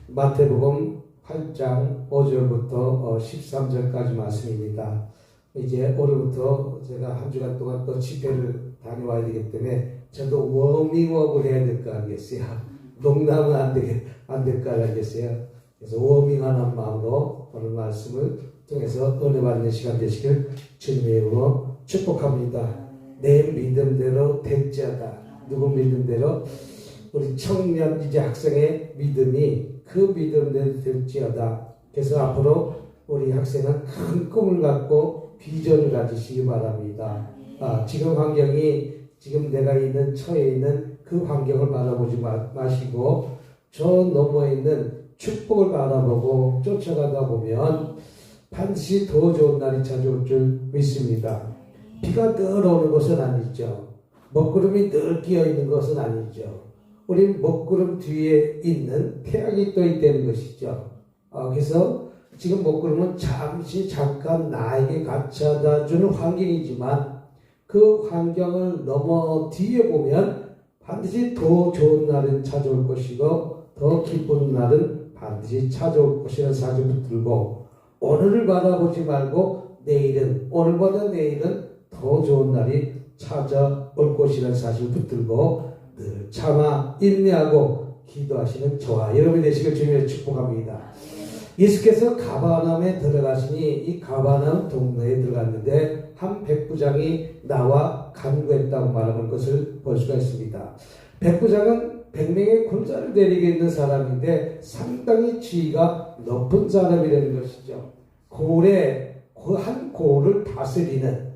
마태복음 8장 5절부터 13절까지 말씀입니다. 이제 오늘부터 제가 한 주간 동안 또 집회를 다녀와야 되기 때문에 저도 워밍업을 해야 될 거 아니겠어요? 농담은 안 될 거 아니겠어요? 그래서 워밍하는 마음으로 오늘 말씀을 통해서 은혜 받는 시간 되시길 주님의 이름으로 축복합니다. 내 믿음대로 될지어다. 누구 믿음대로? 우리 청년 이제 학생의 믿음이 그 믿음대로 될지어다. 그래서 앞으로 우리 학생은 큰 꿈을 갖고 비전을 가지시기 바랍니다. 지금 환경이 지금 내가 있는 처해 있는 그 환경을 바라보지 마시고 저 너머에 있는 축복을 바라보고 쫓아가다 보면 반드시 더 좋은 날이 찾아올 줄 믿습니다. 비가 늘 오는 것은 아니죠. 먹구름이 늘 끼어 있는 것은 아니죠. 우리 먹구름 뒤에 있는 태양이 또 있다는 것이죠. 그래서 지금 먹구름은 잠깐 나에게 갖춰다 주는 환경이지만 그 환경을 넘어 뒤에 보면 반드시 더 좋은 날은 찾아올 것이고 더 기쁜 날은 반드시 찾아올 것이라는 사실을 붙들고 오늘을 바라보지 말고 내일은 오늘보다 내일은 더 좋은 날이 찾아올 것이라는 사실을 붙들고 늘 참아 인내하고 기도하시는 저와 여러분이 되시길 주님의 축복합니다. 예수께서 가버나움에 들어가시니 이 가버나움 동네에 들어갔는데 한 백부장이 나와 간구했다고 말하는 것을 볼 수가 있습니다. 백부장은 100명의 군사를 데리고 있는 사람인데 상당히 지위가 높은 사람이라는 것이죠. 그 한 고을을 다스리는,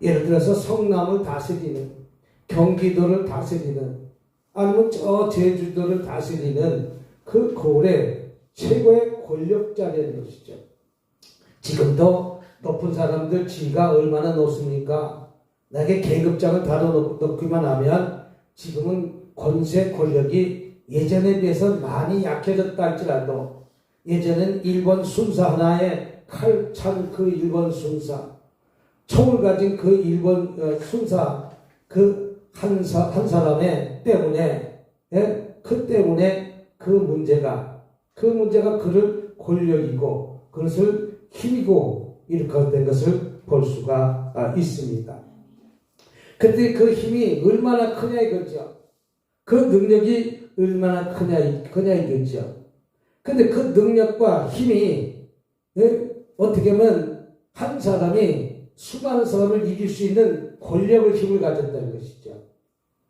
예를 들어서 성남을 다스리는, 경기도를 다스리는, 아니면 저 제주도를 다스리는 그 고을의 최고의 권력자라는 것이죠. 지금도 높은 사람들 지위가 얼마나 높습니까? 나에게 계급장을 다뤄놓기만 하면 지금은 권세 권력이 예전에 비해서 많이 약해졌다 할지라도 예전엔 일본 순사 하나에 칼 찬 그 일본 순사, 총을 가진 그 일본 순사 그 한 사람의 때문에 그 때문에 그 문제가 그를 권력이고 그것을 힘이고 이렇게 된 것을 볼 수가 있습니다. 그런데 그 힘이 얼마나 크냐 이거죠. 그 능력이 얼마나 크냐 이거죠. 근데 그 능력과 힘이 어떻게 보면 한 사람이 수많은 사람을 이길 수 있는 권력을 힘을 가졌다는 것이죠.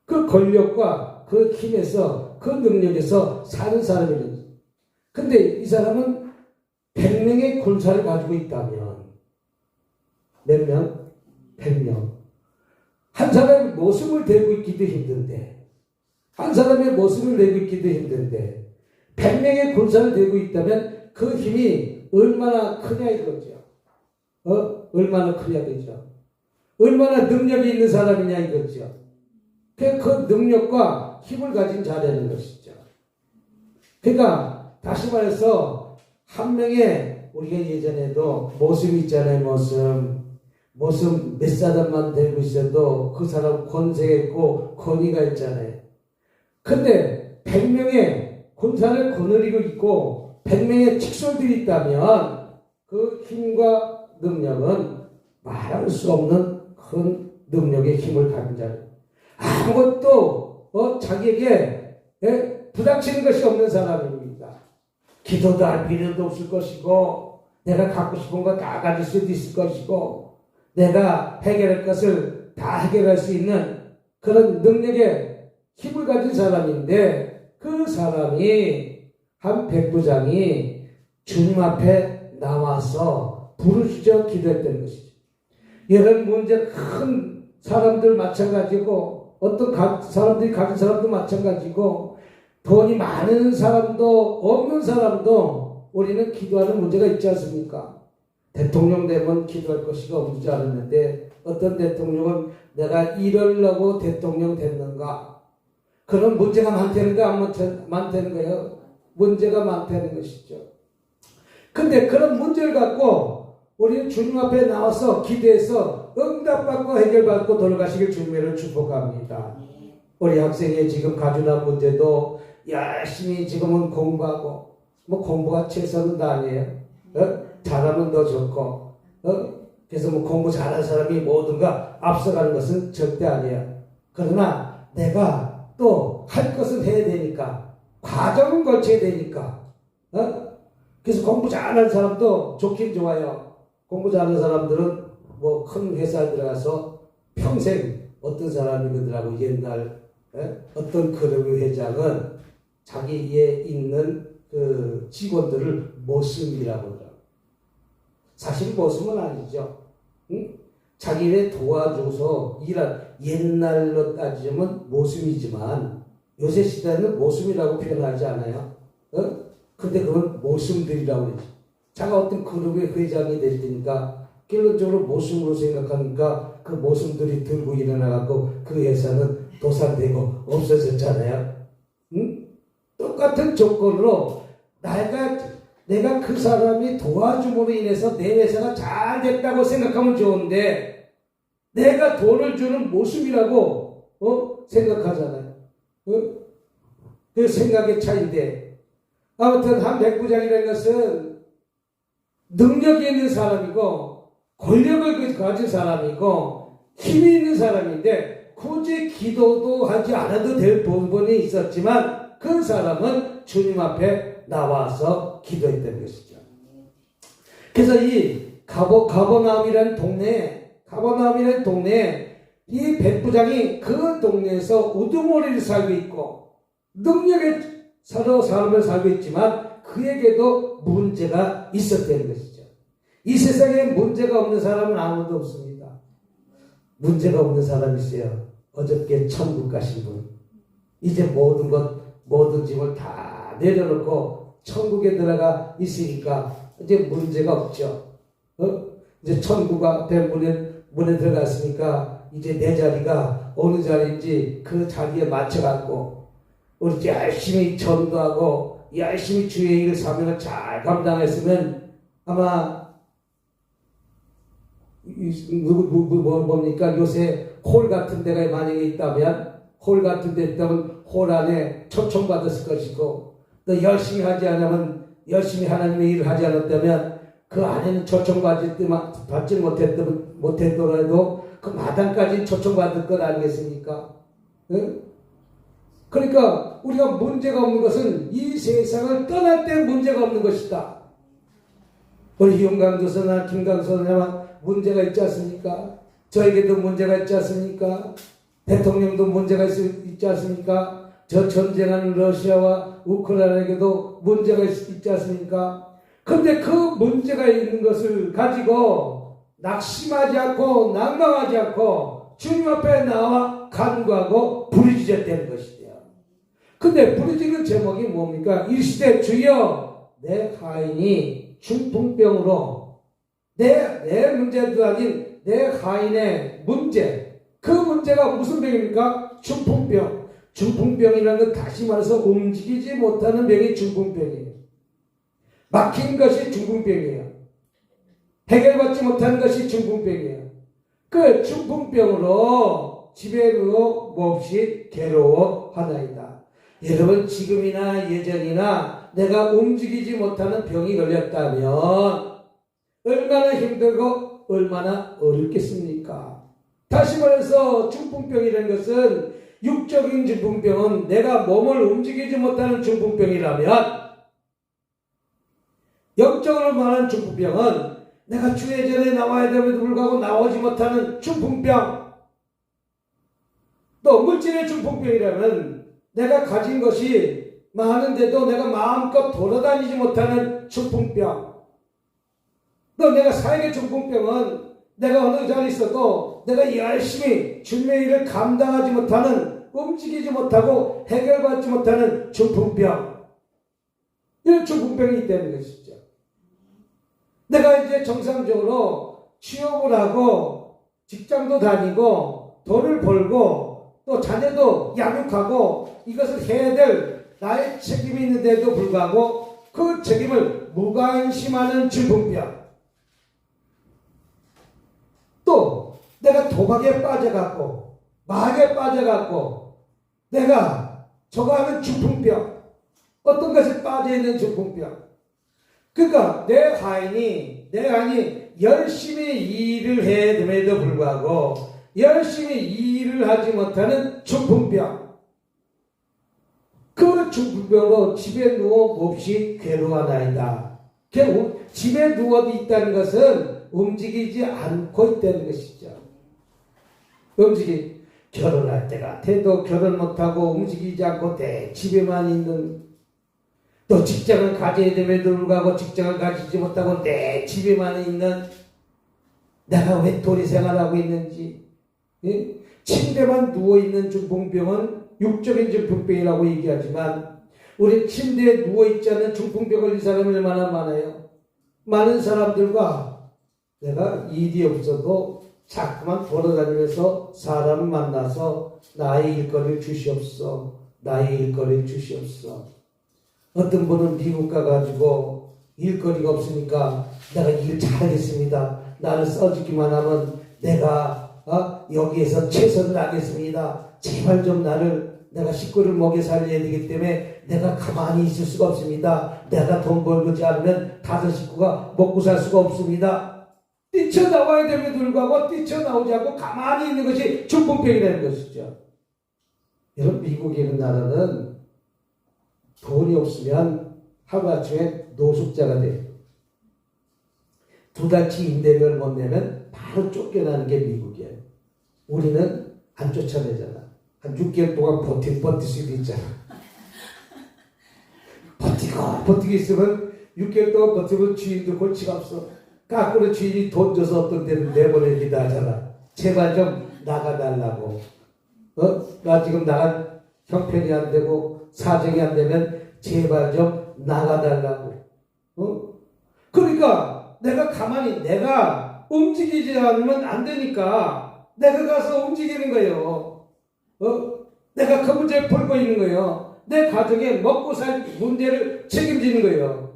그 권력과 그 힘에서 그 능력에서 사는 사람이라는 거죠. 근데 이 사람은 100명의 군사를 가지고 있다면 몇 명? 100명. 한 사람의 모습을 대고 있기도 힘든데 한 사람의 모습을 내고 있기도 힘든데 100명의 군사를 대고 있다면 그 힘이 얼마나 크냐 이거죠. 얼마나 크냐 이거죠. 얼마나 능력이 있는 사람이냐 이거죠. 그 능력과 힘을 가진 자라는 것이죠. 그러니까 다시 말해서 한 명의 우리가 예전에도 모습이 있잖아요. 모습 몇 사람만 되고 있어도 그 사람 권세가 있고 권위가 있잖아요. 근데 100명의 군사를 거느리고 있고 100명의 칙솔들이 있다면 그 힘과 능력은 말할 수 없는 큰 능력의 힘을 가진 자예요. 아무것도 자기에게 부닥치는 것이 없는 사람입니다. 기도도 할 필요도 없을 것이고 내가 갖고 싶은 거 다 가질 수도 있을 것이고 내가 해결할 것을 다 해결할 수 있는 그런 능력의 힘을 가진 사람인데 그 사람이 한 백부장이 주님 앞에 나와서 부르짖어 기도했다는 것이죠. 이런 문제 큰 사람들 마찬가지고 어떤 사람들이 가진 사람도 마찬가지고 돈이 많은 사람도 없는 사람도 우리는 기도하는 문제가 있지 않습니까? 대통령 되면 기도할 것이가 없는 줄 알았는데 어떤 대통령은 내가 이러려고 대통령 됐는가? 그런 문제가 많다는가 안 많다는 거예요? 문제가 많다는 것이죠. 근데 그런 문제를 갖고 우리는 주님 앞에 나와서 기도해서 응답받고 해결받고 돌아가시길 주님으로 축복합니다. 우리 학생의 지금 가주난 문제도 열심히 지금은 공부하고, 뭐 공부가 최선은 다 아니에요. 잘하면 더 좋고, 그래서 뭐 공부 잘하는 사람이 뭐든가 앞서가는 것은 절대 아니에요. 그러나 내가 또 할 것은 해야 되니까, 과정은 거쳐야 되니까, 그래서 공부 잘하는 사람도 좋긴 좋아요. 공부 잘하는 사람들은 뭐 큰 회사에 들어가서 평생 어떤 사람이 그러더라고. 옛날 어떤 그룹의 회장은 자기에 있는 그 직원들을 모습이라고 그러더라고. 사실 모습은 아니죠. 응? 자기를 도와줘서 일한, 옛날로 따지면 모습이지만 요새 시대는 모습이라고 표현하지 않아요. 근데 그건 모습들이라고 그러지. 자가 어떤 그룹의 회장이 될 테니까 결론적으로 모습으로 생각하니까 그 모습들이 들고 일어나갖고 그 회사는 도산되고 없어졌잖아요. 응? 똑같은 조건으로 내가 그 사람이 도와줌으로 인해서 내 회사가 잘 됐다고 생각하면 좋은데, 내가 돈을 주는 모습이라고 생각하잖아요. 그 생각의 차이인데, 아무튼 한 백부장이라는 것은 능력이 있는 사람이고 권력을 가진 사람이고 힘이 있는 사람인데, 굳이 기도도 하지 않아도 될 부분이 있었지만 그 사람은 주님 앞에 나와서 기도했던 것이죠. 그래서 이 가버나움이라는 동네에 이 백부장이 그 동네에서 우두머리를 살고 있고 능력의 서로 삶을 살고 있지만 그에게도 문제가 있었다는 것이죠. 이 세상에 문제가 없는 사람은 아무도 없습니다. 문제가 없는 사람이 있어요. 어저께 천국 가신 분. 이제 모든 짐을 다 내려놓고 천국에 들어가 있으니까 이제 문제가 없죠. 이제 천국 앞에 문에 들어갔으니까 이제 내 자리가 어느 자리인지 그 자리에 맞춰갖고 우리 열심히 전도하고 열심히 주의 일 사명을 잘 감당했으면 아마 뭡니까 요새 홀 같은 데가 만약에 있다면 홀 같은 데 있다면 홀 안에 초청받았을 것이고, 또 열심히 하지 않으면 열심히 하나님의 일을 하지 않았다면 그 안에는 초청받지 못했더라도 그 마당까지 초청받을 것 아니겠습니까? 응? 그러니까 우리가 문제가 없는 것은 이 세상을 떠날 때 문제가 없는 것이다. 우리 윤강조선이나 김강조선이나 문제가 있지 않습니까? 저에게도 문제가 있지 않습니까? 대통령도 문제가 있지 않습니까? 저 전쟁하는 러시아와 우크라이나에게도 문제가 있지 않습니까? 그런데 그 문제가 있는 것을 가지고 낙심하지 않고 낭망하지 않고 주님 앞에 나와 간구하고 부르짖었다는 것이죠. 근데 부르짖는 제목이 뭡니까? 일시되 주여 내 하인이 중풍병으로 내 문제도 아닌 내 하인의 문제, 그 문제가 무슨 병입니까? 중풍병. 중풍병이라는 건 다시 말해서 움직이지 못하는 병이 중풍병이에요. 막힌 것이 중풍병이에요. 해결받지 못하는 것이 중풍병이에요. 그 중풍병으로 집에도 몹시 괴로워하나이다. 여러분 지금이나 예전이나 내가 움직이지 못하는 병이 걸렸다면 얼마나 힘들고 얼마나 어렵겠습니까? 다시 말해서 중풍병이라는 것은 육적인 중풍병은 내가 몸을 움직이지 못하는 중풍병이라면, 영적으로 말하는 중풍병은 내가 주의 전에 나와야 됨에도 불구하고 나오지 못하는 중풍병, 또 물질의 중풍병이라면 내가 가진 것이 많은데도 내가 마음껏 돌아다니지 못하는 중풍병, 또 내가 사역의 중풍병은 내가 어느 자리에 있어도 내가 열심히 주님의 일을 감당하지 못하는, 움직이지 못하고 해결받지 못하는 중풍병, 이런 중풍병이 있다는 것이죠. 내가 이제 정상적으로 취업을 하고 직장도 다니고 돈을 벌고 또 자녀도 양육하고 이것을 해야 될 나의 책임이 있는데도 불구하고 그 책임을 무관심하는 중풍병, 또 내가 도박에 빠져갖고 마약에 빠져갖고 내가 저거 하는 중풍병, 어떤 것에 빠져있는 중풍병. 그러니까 내 하인이 열심히 일을 해됨에도 불구하고 열심히 일을 하지 못하는 중풍병. 그 중풍병으로 집에 누워 몹시 괴로워하나이다. 집에 누워 있다는 것은 움직이지 않고 있다는 것이죠. 결혼할 때 같아도 결혼 못하고 움직이지 않고 집에만 있는, 또 직장을 가져야 됨에도 불구하고 직장을 가지지 못하고 내 집에만 있는, 내가 왜 도리 생활하고 있는지, 침대만 누워있는 중풍병은 육적인 중풍병이라고 얘기하지만 우리 침대에 누워있지 않은 중풍병 걸린 사람이 얼마나 많아요. 많은 사람들과 내가 일이 없어도 자꾸만 돌아다니면서 사람을 만나서 나의 일거리를 주시옵소서, 나의 일거리를 주시옵소서. 어떤 분은 미국 가가지고 일거리가 없으니까 내가 일 잘하겠습니다, 나를 써주기만 하면 내가 여기에서 최선을 하겠습니다, 제발 좀 내가 식구를 먹여 살려야 되기 때문에 내가 가만히 있을 수가 없습니다, 내가 돈 벌지 않으면 5식구가 먹고 살 수가 없습니다. 뛰쳐나와야 됨에도 불구하고 뛰쳐나오지 않고 가만히 있는 것이 중풍병이라는 것이죠. 여러분, 미국에 있는 나라는 돈이 없으면 하루아침에 노숙자가 돼요. 2달치 임대료를 못 내면 바로 쫓겨나는 게 미국이에요. 우리는 안 쫓아내잖아. 한 6개월 동안 버틸 수도 있잖아. 버티고 있으면 6개월 동안 버티면 주인도 골치가 없어. 까꾸로 주인이 돈 줘서 어떤 데는 내보내기도 하잖아. 제발 좀 나가달라고. 나 지금 나갈 형편이 안 되고 사정이 안 되면 제발 좀 나가달라고. 그러니까 내가 움직이지 않으면 안 되니까 내가 가서 움직이는 거예요. 내가 그 문제를 풀고 있는 거예요. 내 가정에 먹고 살 문제를 책임지는 거예요.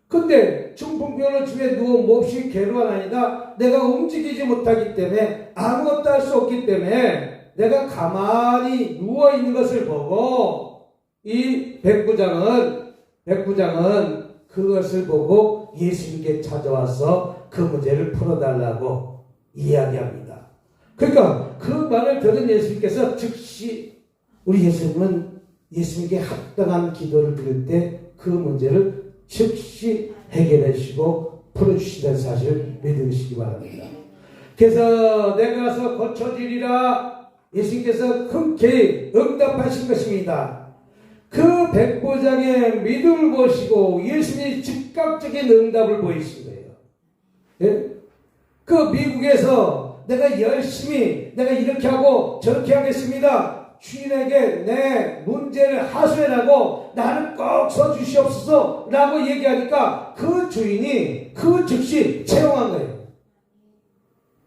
근데 중풍병을 집에 누워 몹시 괴로워하나이다. 내가 움직이지 못하기 때문에, 아무것도 할 수 없기 때문에 내가 가만히 누워있는 것을 보고 이 백부장은 그것을 보고 예수님께 찾아와서 그 문제를 풀어달라고 이야기합니다. 그러니까 그 말을 들은 예수님께서 즉시, 우리 예수님께 합당한 기도를 드릴 때 그 문제를 즉시 해결해 주시고 풀어주시다는 사실을 믿으시기 바랍니다. 그래서 내가 가서 고쳐지리라 예수님께서 흔쾌히 응답하신 것입니다. 그 백부장의 믿음을 보시고 예수님이 즉각적인 응답을 보이신 거예요. 예? 그 미국에서 내가 이렇게 하고 저렇게 하겠습니다, 주인에게 내 문제를 하소연하고 나를 꼭 써주시옵소서 라고 얘기하니까 그 주인이 그 즉시 채용한 거예요.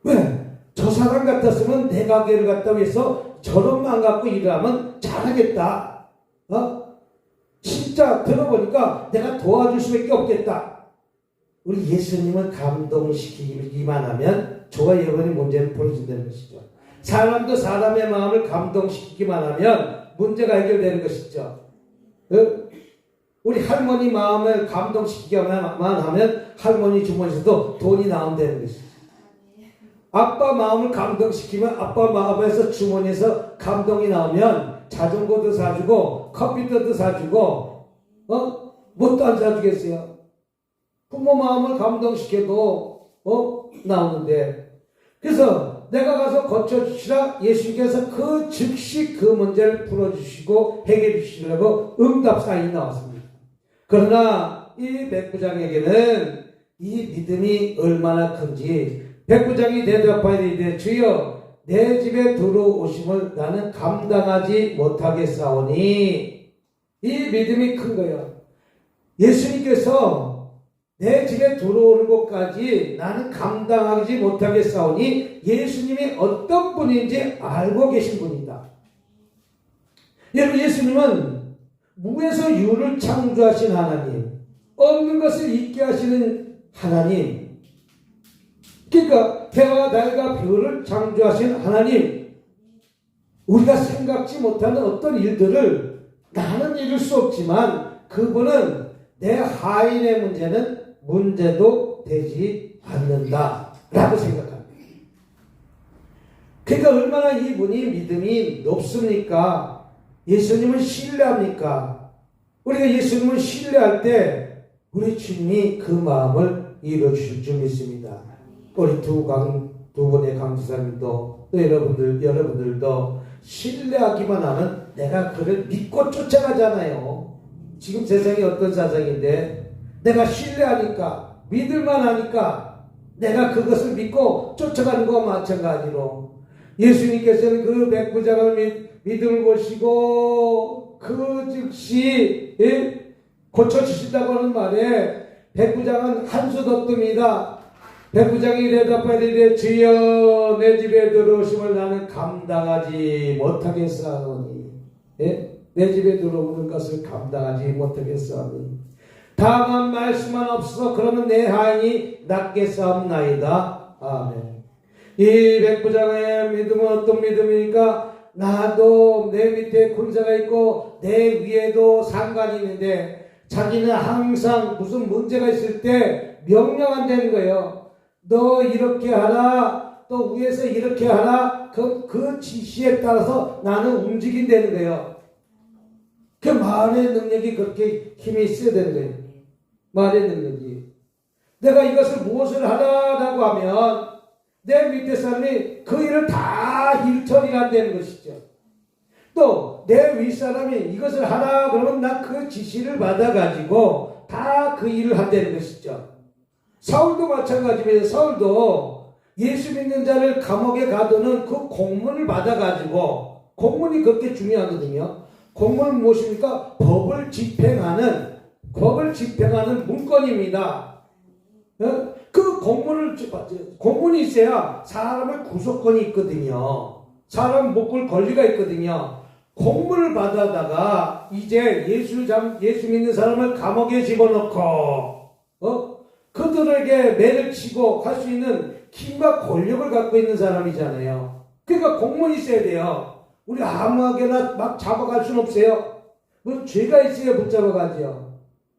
왜? 저 사람 같았으면 내 가게를 갖다 위해서 저런 마음 갖고 일을 하면 잘하겠다. 진짜 들어보니까 내가 도와줄 수밖에 없겠다. 우리 예수님을 감동시키기만 하면 저와 여러분의 문제를 풀어준다는 것이죠. 사람도 사람의 마음을 감동시키기만 하면 문제가 해결되는 것이죠. 우리 할머니 마음을 감동시키기만 하면 할머니 주머니에서도 돈이 나온다는 것이죠. 아빠 마음을 감동시키면 아빠 마음에서 주머니에서 감동이 나오면 자전거도 사주고 컴퓨터도 사주고 뭣도 안 사주겠어요. 부모 마음을 감동시켜도 나오는데, 그래서 내가 가서 고쳐주시라 예수님께서 그 즉시 그 문제를 풀어주시고 해결해 주시려고 응답사인이 나왔습니다. 그러나 이 백부장에게는 이 믿음이 얼마나 큰지 백부장이 대답하되, 주여 내 집에 들어오심을 나는 감당하지 못하겠사오니. 이 믿음이 큰 거예요. 예수님께서 내 집에 들어오는 것까지 나는 감당하지 못하겠사오니 예수님이 어떤 분인지 알고 계신 분이다. 여러분, 예수님은 무에서 유를 창조하신 하나님, 없는 것을 있게 하시는 하나님, 그러니까 해와 달과 별을 창조하신 하나님, 우리가 생각지 못하는 어떤 일들을 나는 이룰 수 없지만 그분은 내 하인의 문제도 되지 않는다 라고 생각합니다. 그러니까 얼마나 이분이 믿음이 높습니까? 예수님을 신뢰합니까? 우리가 예수님을 신뢰할 때 우리 주님이 그 마음을 이루어주실 줄 믿습니다. 우리 두 분의 강사님도 또 여러분들도 신뢰하기만 하면 내가 그를 믿고 쫓아가잖아요. 지금 세상이 어떤 세상인데 내가 신뢰하니까 믿을만 하니까 내가 그것을 믿고 쫓아가는 것과 마찬가지로 예수님께서는 그 백부장을 믿음을 보시고 그 즉시 고쳐주신다고 하는 말에 백부장은 한수 덧듭니다. 백부장이 대답하리되 주여 내 집에 들어오심을 나는 감당하지 못하겠사오니 내 집에 들어오는 것을 감당하지 못하겠사오니 다만 말씀만 없어 그러면 내 하인이 낫겠사옵나이다. 아멘. 이 백부장의 믿음은 어떤 믿음입니까? 나도 내 밑에 군사가 있고 내 위에도 상관이 있는데 자기는 항상 무슨 문제가 있을 때 명령한다는 거예요. 너 이렇게 하라, 또 위에서 이렇게 하라, 그 지시에 따라서 나는 움직인다는 거예요. 그 말의 능력이 그렇게 힘이 있어야 되는 거예요. 말의 능력이. 내가 이것을 무엇을 하라라고 하면 내 밑에 사람이 그 일을 다 일처리한다는 것이죠. 또 내 윗사람이 이것을 하라 그러면 나 그 지시를 받아가지고 다 그 일을 한다는 것이죠. 사울도 마찬가지입니다. 사울도 예수 믿는 자를 감옥에 가두는 그 공문을 받아가지고 공문이 그렇게 중요하거든요. 공문은 무엇입니까? 법을 집행하는 문건입니다. 그 공문이 있어야 사람의 구속권이 있거든요. 사람 묶을 권리가 있거든요. 공문을 받아다가 이제 예수 믿는 사람을 감옥에 집어넣고 그들에게 매를 치고 할 수 있는 힘과 권력을 갖고 있는 사람이잖아요. 그러니까 공문이 있어야 돼요. 우리 아무하게나 막 잡아갈 수는 없어요. 뭐 죄가 있어야 붙잡아가죠.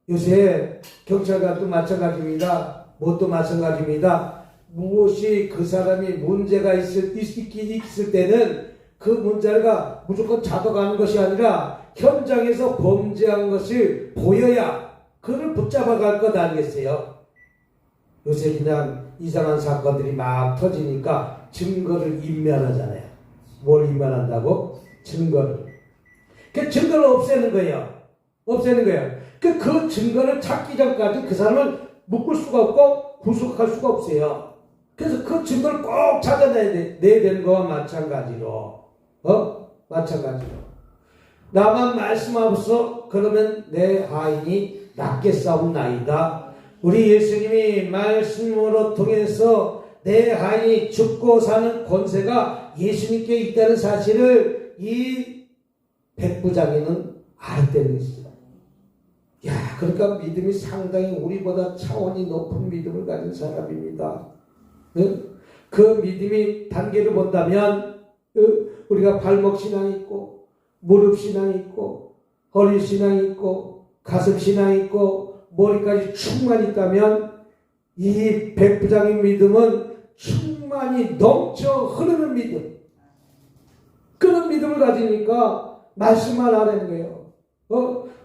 요새 경찰관도 마찬가지입니다. 뭣도 마찬가지입니다. 무엇이 그 사람이 문제가 있을 때는 그 문제가 무조건 잡아가는 것이 아니라 현장에서 범죄한 것을 보여야 그를 붙잡아갈 것 아니겠어요? 요새 그냥 이상한 사건들이 막 터지니까 증거를 인멸하잖아요. 뭘 인멸한다고? 증거를. 그 증거를 없애는 거예요. 그 증거를 찾기 전까지 그 사람을 묶을 수가 없고 구속할 수가 없어요. 그래서 그 증거를 꼭 찾아내야 되는 거와 마찬가지로. 나만 말씀하소서 그러면 내 하인이 낫겠사옵나이다. 우리 예수님이 말씀으로 통해서 내 하인이 죽고 사는 권세가 예수님께 있다는 사실을 이 백부장이는 알았다는 것이죠. 그러니까 믿음이 상당히 우리보다 차원이 높은 믿음을 가진 사람입니다. 그 믿음이 단계를 본다면 우리가 발목 신앙이 있고 무릎 신앙이 있고 허리 신앙이 있고 가슴 신앙이 있고 머리까지 충만히 있다면 이 백부장의 믿음은 충만히 넘쳐 흐르는 믿음. 그런 믿음을 가지니까 말씀만 하라는 거예요.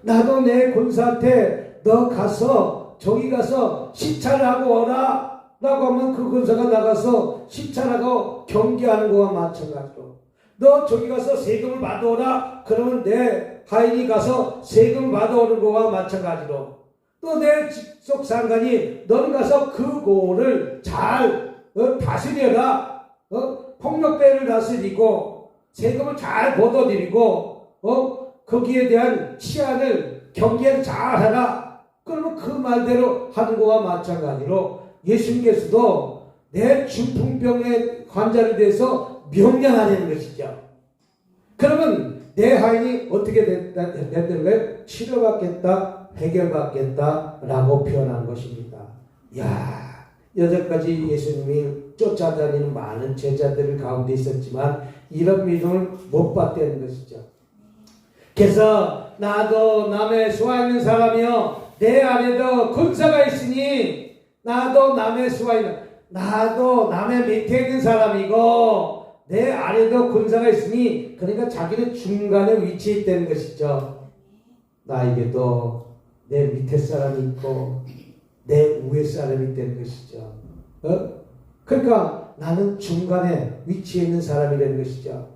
나도 내 군사한테 너 가서 저기 가서 시찰하고 오라 라고 하면 그 군사가 나가서 시찰하고 경계하는 거와 마찬가지로 너 저기 가서 세금을 받아오라 그러면 내 하인이 가서 세금을 받아오는 거와 마찬가지로 또 내 직속 상관이 너는 가서 그 고를 잘 다스려라. 폭력배를 다스리고 세금을 잘 걷어들이고 거기에 대한 치안을 경계를 잘 하라. 그러면 그 말대로 하는 거와 마찬가지로 예수님께서도 내 중풍병의 환자를 대해서 명령하는 것이죠. 그러면 내 하인이 어떻게 된다는 거예요? 치료받겠다, 해결받겠다 라고 표현한 것입니다. 여태까지 예수님이 쫓아다니는 많은 제자들 가운데 있었지만 이런 믿음을 못 봤다는 것이죠. 그래서 나도 남의 수하 있는 사람이요 내 아래도 군사가 있으니 나도 남의 수하 있는 나도 남의 밑에 있는 사람이고 내 아래도 군사가 있으니 그러니까 자기는 중간에 위치해 있다는 것이죠. 나에게도 내 밑에 사람이 있고 내 위에 사람이 있다는 것이죠. 그러니까 나는 중간에 위치해 있는 사람이라는 것이죠.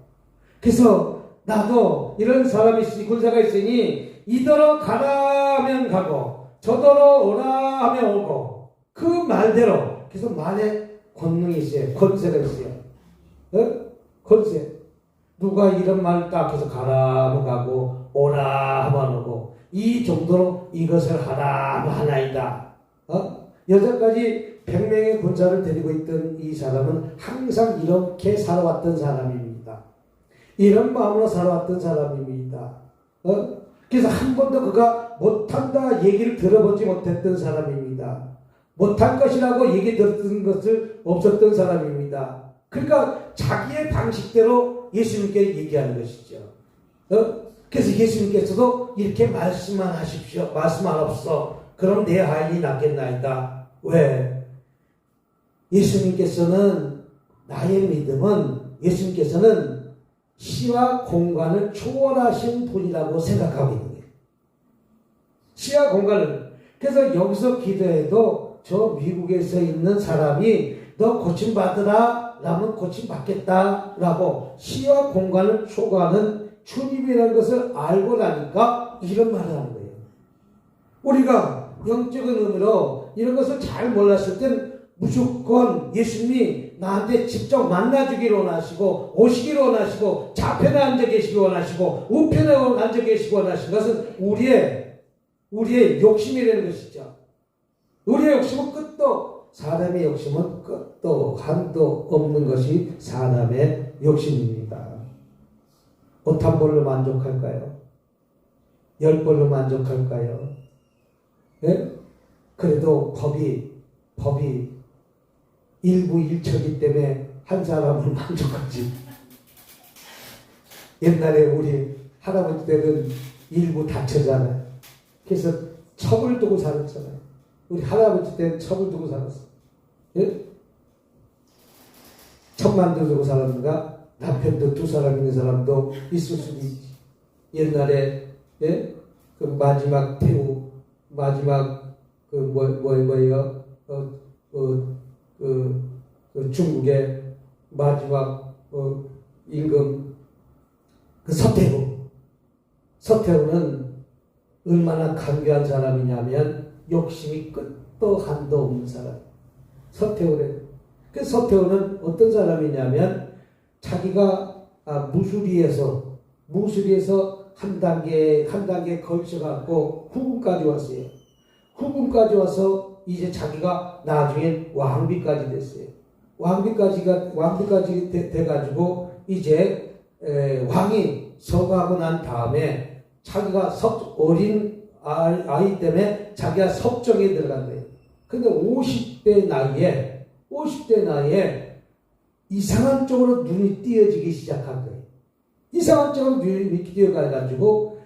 그래서 나도 이런 사람이 있으니 군사가 있으니 이더러 가라면 가고 저더러 오라 하면 오고 그 말대로 그래서 말에 권능이 있어요. 권세가 있어요. 권세. 누가 이런 말을 딱 해서 가라 하면 가고 오라 하면 오고 이 정도로 이것을 하라 하면 하나이다. 여태까지 100명의 군사를 데리고 있던 이 사람은 항상 이렇게 살아왔던 사람입니다. 이런 마음으로 살아왔던 사람입니다. 그래서 한 번도 그가 못한다 얘기를 들어보지 못했던 사람입니다. 못할 것이라고 얘기 들었던 것을 없었던 사람입니다. 그러니까 자기의 방식대로 예수님께 얘기하는 것이죠. 그래서 예수님께서도 이렇게 말씀만 하십시오. 말씀만 없어. 그럼 내 하인이 낫겠나이다. 왜? 예수님께서는 나의 믿음은 예수님께서는 시와 공간을 초월하신 분이라고 생각하고 있는 거예요. 시와 공간을. 그래서 여기서 기도해도 저 미국에서 있는 사람이 너 고침받으라 라면 고침받겠다 라고 시와 공간을 초과하는 주님이라는 것을 알고 나니까 이런 말을 하는 거예요. 우리가 영적인 의미로 이런 것을 잘 몰랐을 땐 무조건 예수님이 나한테 직접 만나주기를 원하시고 오시기를 원하시고 좌편에 앉아 계시기 원하시고 우편에 앉아 계시기 원하신 것은 우리의 욕심이라는 것이죠. 우리의 욕심은 끝도 사람의 욕심은 끝도 한도 없는 것이 사람의 욕심입니다. 옷 한 벌로 만족할까요? 10벌로 만족할까요? 네? 그래도 법이 일부 일처기 때문에 한 사람을 만족하지. 옛날에 우리 할아버지 때는 일부 다처잖아요. 그래서 첩을 두고 살았잖아요. 우리 할아버지 때는 첩을 두고 살았어. 예? 첩만 두고 살았는가? 남편도 두 사람 있는 사람도 있을 수도 있지. 옛날에 예? 그 마지막 태우 마지막 뭐예요? 중국의 마지막 임금 그 서태후는 얼마나 간교한 사람이냐면 욕심이 끝도 한도 없는 사람. 서태후래. 그 서태후는 어떤 사람이냐면 자기가 무수리에서 한 단계 걸쳐갖고 후금까지 왔어요. 후금까지 와서 이제 자기가 나중엔 왕비까지 됐어요. 왕비까지 돼가지고 이제 왕이 서거하고 난 다음에 자기가 어린 아이 때문에 자기가 섭정에 들어간 거예요. 근데 50대 나이에 이상한 쪽으로 눈이 띄어지기 시작한 거예요. 이상한 쪽으로 눈이 띄어가지고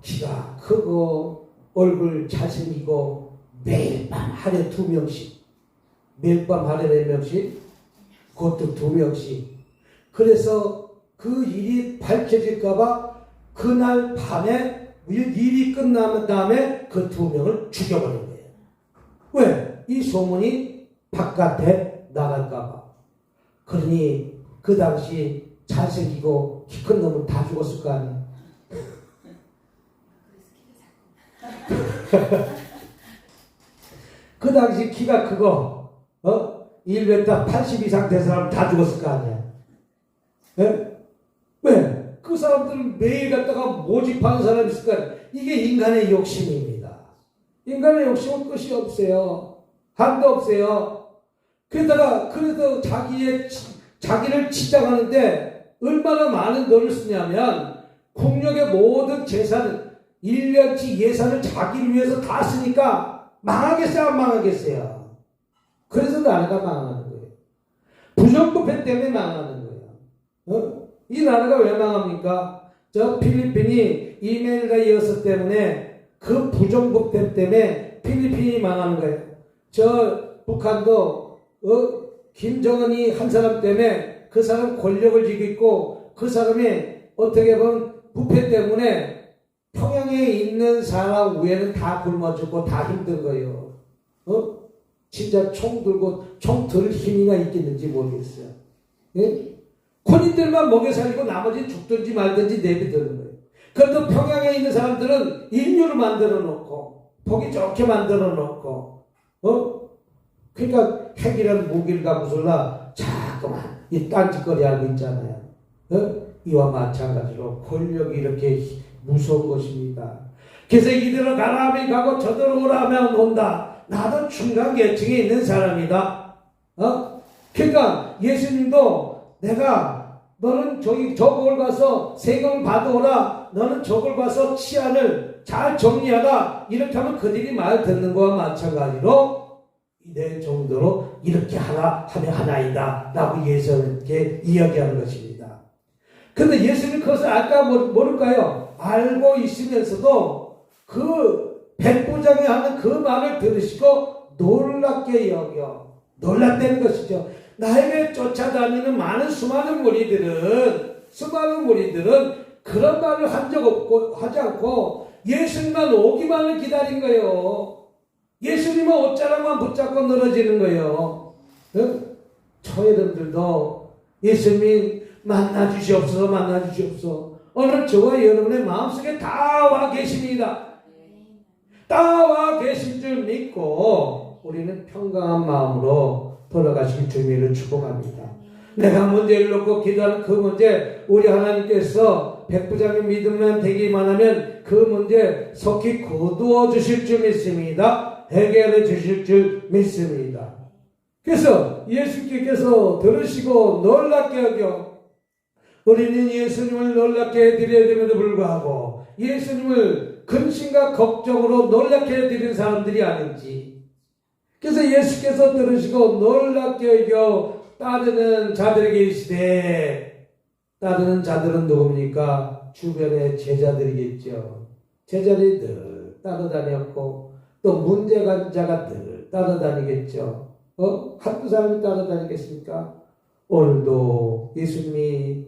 키가 크고 얼굴 잘생기고 매일 밤 하루에 2명씩 매일 밤 하루에 4명씩 그것도 2명씩 그래서 그 일이 밝혀질까봐 그날 밤에 일이 끝난 다음에 그 2명을 죽여버린 거예요. 왜? 이 소문이 바깥에 나갈까봐. 그러니 그 당시 잘생기고 키 큰 놈은 다 죽었을 거 아니에요. 그 당시 키가 크고 1m 80 이상 된 사람 다 죽었을 거 아니야. 예? 왜? 그 사람들은 매일 갖다가 모집하는 사람이 있을까? 이게 인간의 욕심입니다. 인간의 욕심은 끝이 없어요. 한도 없어요. 그래서 자기를 치장하는데 얼마나 많은 돈을 쓰냐면 국력의 모든 재산을 1년치 예산을 자기를 위해서 다 쓰니까 망하겠어요? 안 망하겠어요? 그래서 나라가 망하는 거예요. 부정부패 때문에 망하는 거예요. 이 나라가 왜 망합니까? 저 필리핀이 이메일과 이어서 때문에 그 부정복됨 때문에 필리핀이 망하는 거예요. 저 북한도 김정은이 한 사람 때문에 그 사람 권력을 쥐고 있고 그 사람이 어떻게 보면 부패 때문에 평양에 있는 사람 위에는 다 굶어 죽고 다 힘든 거예요. 진짜 총 들고 총 들 힘이나 있겠는지 모르겠어요. 예? 군인들만 먹여 살리고 나머지 죽든지 말든지 내비두는 거예요. 그것도 평양에 있는 사람들은 인류를 만들어 놓고 보기 좋게 만들어 놓고 그러니까 핵이라는 무기를 갖고서라 자꾸만 이 딴짓거리 하고 있잖아요. 이와 마찬가지로 권력이 이렇게 무서운 것입니다. 그래서 이대로 가라 하면 가고 저대로 오라 하면 온다. 나도 중간 계층에 있는 사람이다. 그러니까 예수님도 내가 너는 저걸 가서 세금을 받아오라. 너는 저걸 가서 치안을 잘 정리하라. 이렇게 하면 그들이 말 듣는 거와 마찬가지로 내 정도로 이렇게 하라 하면 하나이다 라고 예수님께 이야기하는 것입니다. 그런데 예수님 그것을 알까 모를까요? 알고 있으면서도 그 백부장이 하는 그 말을 들으시고 놀랍게 여겨 놀랐다는 것이죠. 나에게 쫓아다니는 수많은 무리들은 그런 말을 한 적 없고 하지 않고 예수님만 오기만을 기다린 거예요. 예수님은 옷자락만 붙잡고 늘어지는 거예요. 저 여러분들도 예수님 만나주시옵소서. 오늘 저와 여러분의 마음속에 다 와 계십니다. 다 와 계신 줄 믿고 우리는 평강한 마음으로 돌아가실 주님을 축복합니다. 내가 문제를 놓고 기도하는 그 문제 우리 하나님께서 백부장의 믿음만 되기만 하면 그 문제 속히 거두어 주실 줄 믿습니다. 해결해 주실 줄 믿습니다. 그래서 예수께서 들으시고 놀랍게 여겨 우리는 예수님을 놀랍게 해드려야 됨에도 불구하고 예수님을 근심과 걱정으로 놀랍게 해드리는 사람들이 아닌지 그래서 예수께서 들으시고 놀랍게 여겨 따르는 자들에게 이르시되 따르는 자들은 누굽니까? 주변의 제자들이겠죠. 제자들이 늘 따라다녔고 또 문제가 자가 늘 따라다니겠죠. 한두 사람이 따라다니겠습니까? 오늘도 예수님이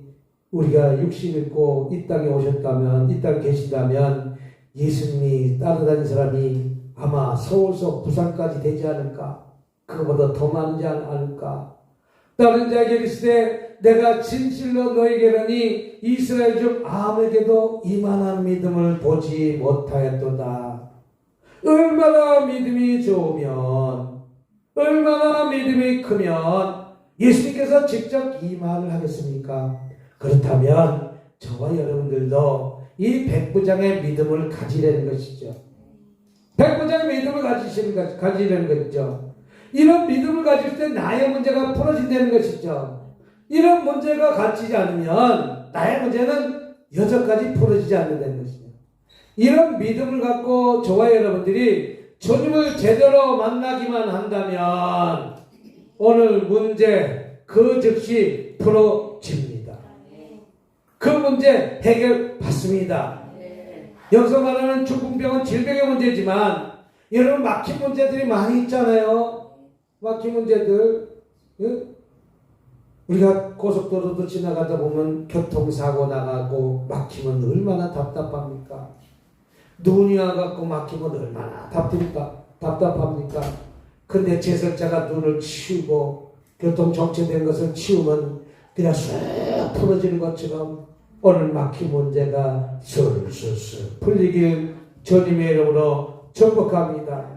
우리가 육신 입고 이 땅에 오셨다면 이 땅에 계시다면 예수님이 따라다닌 사람이 아마 서울서 부산까지 되지 않을까? 그보다 더 많지 않을까? 다른 자에게 이르시되 내가 진실로 너에게 이르노니 이스라엘 중 아무에게도 이만한 믿음을 보지 못하였도다. 얼마나 믿음이 좋으면 얼마나 믿음이 크면 예수님께서 직접 이 말을 하겠습니까? 그렇다면 저와 여러분들도 이 백부장의 믿음을 가지려는 것이죠. 백부장의 믿음을 가지려는 것이죠. 이런 믿음을 가질 때 나의 문제가 풀어진다는 것이죠. 이런 문제가 갖지지 않으면 나의 문제는 여전까지 풀어지지 않는다는 것이죠. 이런 믿음을 갖고 저와 여러분들이 주님을 제대로 만나기만 한다면 오늘 문제 그 즉시 풀어집니다. 그 문제 해결받습니다. 여기서 말하는 중풍병은 질병의 문제지만 여러분 막힌 문제들이 많이 있잖아요. 막힌 문제들. 우리가 고속도로도 지나가다 보면 교통사고 나가고 막히면 얼마나 답답합니까? 눈이 와갖고 막히면 얼마나 답답합니까? 근데 제설자가 눈을 치우고 교통 정체된 것을 치우면 그냥 쑥 풀어지는 것처럼 오늘 막힌 문제가 슬슬 풀리길 주님의 이름으로 축복합니다.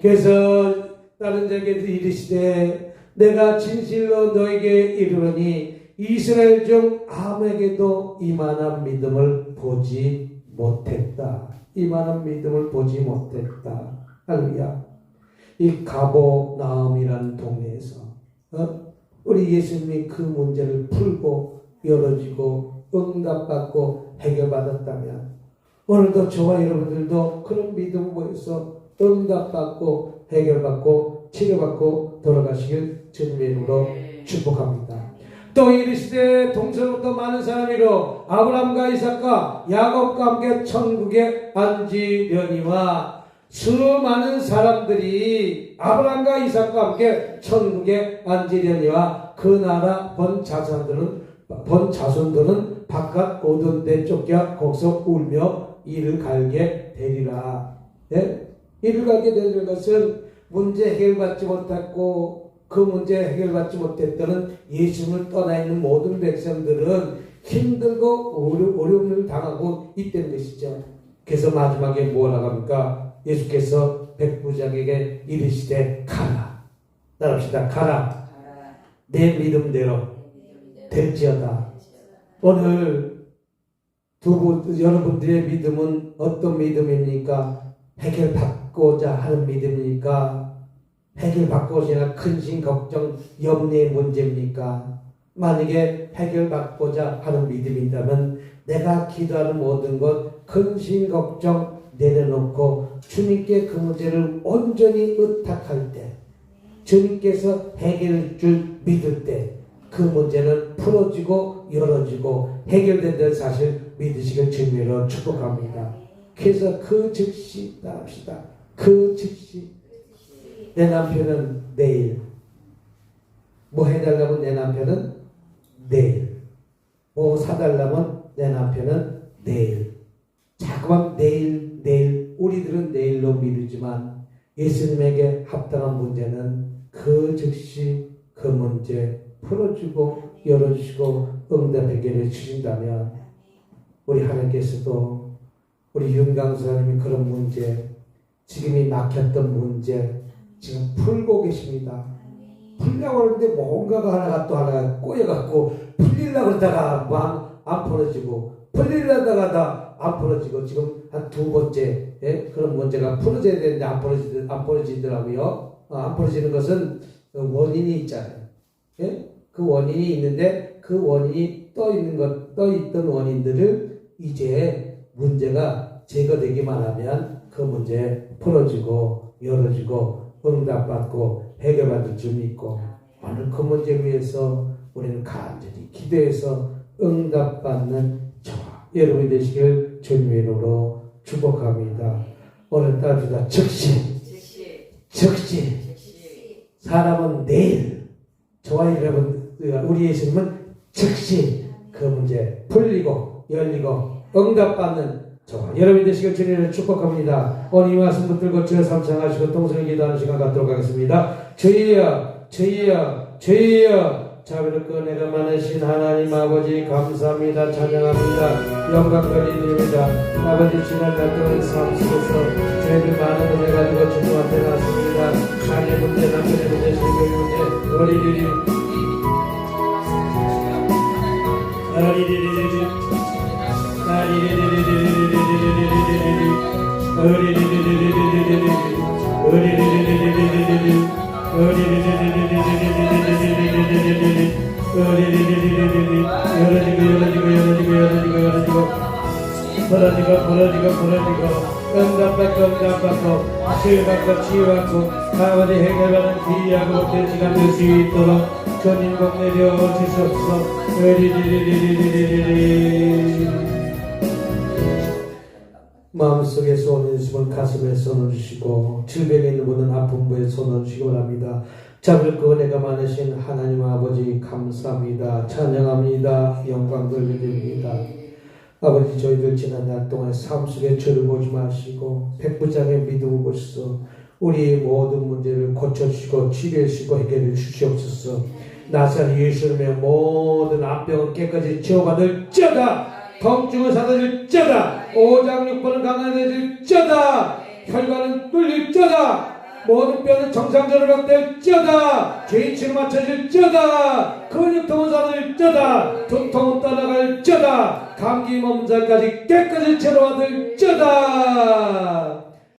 그래서 다른 자에게도 이르시되 내가 진실로 너에게 이르노니 이스라엘 중 아무에게도 이만한 믿음을 보지 못했다. 이만한 믿음을 보지 못했다. 할렐루야. 이 가보나움이라는 동네에서 우리 예수님이 그 문제를 풀고 열어주고 응답받고 해결받았다면 오늘도 저와 여러분들도 그런 믿음을 보여서 응답받고 해결받고 치료받고 돌아가시길 주님의 이름으로 축복합니다. 또 이르시되 동서로부터 많은 사람이로 아브라함과 이삭과 야곱과 함께 천국에 앉으려니와. 수많은 사람들이 아브라함과 이삭과 함께 천국에 앉으려니와 그 나라 본 자손들은 바깥 오던 데 쫓겨 거기서 울며 이를 갈게 되리라. 예? 이를 갈게 되는 것은 문제 해결받지 못했고 그 문제 해결받지 못했던 예수님을 떠나 있는 모든 백성들은 힘들고 어려움을 당하고 있다는 것이죠. 그래서 마지막에 뭐라고 합니까? 예수께서 백부장에게 이르시되 가라. 따라합시다. 가라. 내 믿음대로 될지어다. 오늘 여러분들의 믿음은 어떤 믿음입니까? 해결받고자 하는 믿음입니까? 해결받고자 근심, 걱정, 염려의 문제입니까? 만약에 해결받고자 하는 믿음이 있다면 내가 기도하는 모든 것 근심, 걱정 내려놓고 주님께 그 문제를 온전히 의탁할 때, 주님께서 해결해 줄 믿을 때 그 문제는 풀어지고 열어지고 해결된다는 사실 믿으시길 주님으로 축복합니다. 그래서 그 즉시 따라합시다. 그 즉시 내 남편은 내일, 뭐 해달라면 내 남편은 내일, 뭐 사달라면 내 남편은 내일. 자꾸만 내일 우리들은 내일로 미루지만 예수님에게 합당한 문제는 그 즉시 그 문제 풀어주고 열어주시고 응답 해결해 주신다면 우리 하나님께서도 우리 윤강사님이 그런 문제, 지금이 막혔던 문제 지금 풀고 계십니다. 풀려고 하는데 뭔가가 하나가 또 하나가 꼬여갖고 풀리려고 그러다가 뭐 안 풀어지고 풀리려다가 다 안 풀어지고 지금 한 두 번째 그런 문제가 풀어져야 되는데 안 풀어지더라고요. 안 풀어지는 것은 원인이 있잖아요. 그 원인이 있는데 그 원인이 떠 있던 원인들을 이제 문제가 제거되기만 하면 그 문제 풀어지고 열어지고 응답받고 해결받을 줄 믿고 오늘 그 문제를 위해서 우리는 간절히 기도해서 응답받는 저와 여러분이 되시길 주님의 이름으로 축복합니다. 오늘 따릅시다. 즉시 사람은 내일, 저와 여러분 우리 예수님은 즉시 그 문제 풀리고 열리고 응답받는 저와 여러분이 되시길 주님을 축복합니다. 오늘 이 말씀 붙들고 주여 삼창하시고 동성에 기도하는 시간 갖도록 하겠습니다. 주여 자비롭고 내가 많으신 하나님 아버지 감사합니다. 찬양합니다. 영광거리 드립니다. 아버지 지난 날 동안 삶 속에서 저희들 많은 문제 가지고 주님 앞에 나왔습니다. 자녀 문제, 남편의 문제, 신경의 문제, 어린이들이 벌어지고 응답받고 치유받고 아버지 해결하는 귀하고 복된 시간 될 수 있도록 주님 복 내려 주시옵소서. 마음속에 손을 주시고 가슴에 손을 주시고 질병에 있는 분은 아픈 부에 손을 주시기 바랍니다. 자비롭고 은혜가 많으신 하나님 아버지 감사합니다. 찬양합니다. 영광 돌려드립니다. 아버지 저희들 지난 날 동안 삶 속에 죄를 보지 마시고 백부장의 믿음을 보시소 우리의 모든 문제를 고쳐주시고 치료해 주시고 해결해 주시옵소서. 나사렛 예수님의 모든 암병은 깨끗이 치유받을지어다. 통증은 사라질지어다. 오장육부는 강화되질지어다. 혈관은 뚫릴지어다. 모든 뼈는 정상적으로 회복될지어다. 죄인치료 맞춰질지어다. 근육통은 사라질지어다. 두통은 떠나갈지어다. 감기 몸살까지 깨끗이 치료받을지어다.